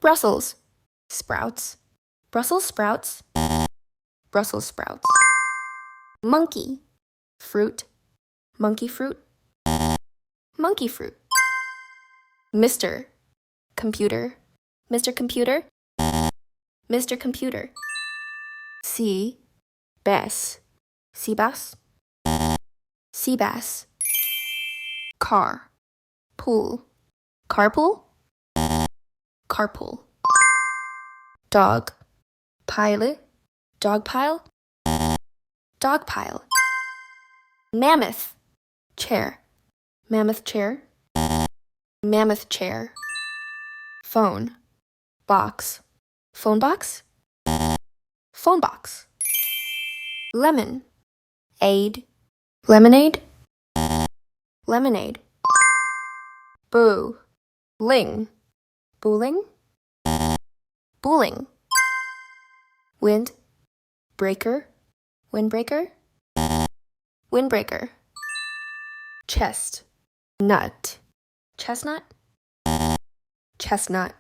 Brussels sprouts, Brussels sprouts, Brussels sprouts. Monkey fruit, monkey fruit, monkey fruit. Mr. computer, Mr. computer, Mr. computer. Sea bass, sea bass, sea bass. Car pool, carpool, carpool. Dog pilot, dog pile, dog pile. Mammoth chair, mammoth chair, mammoth chair. Phone box, phone box, phone box. Lemon aid, lemonade, lemonade. Boo ling, bowling, bowling. Wind breaker, windbreaker, windbreaker. Chest nut, chestnut, chestnut.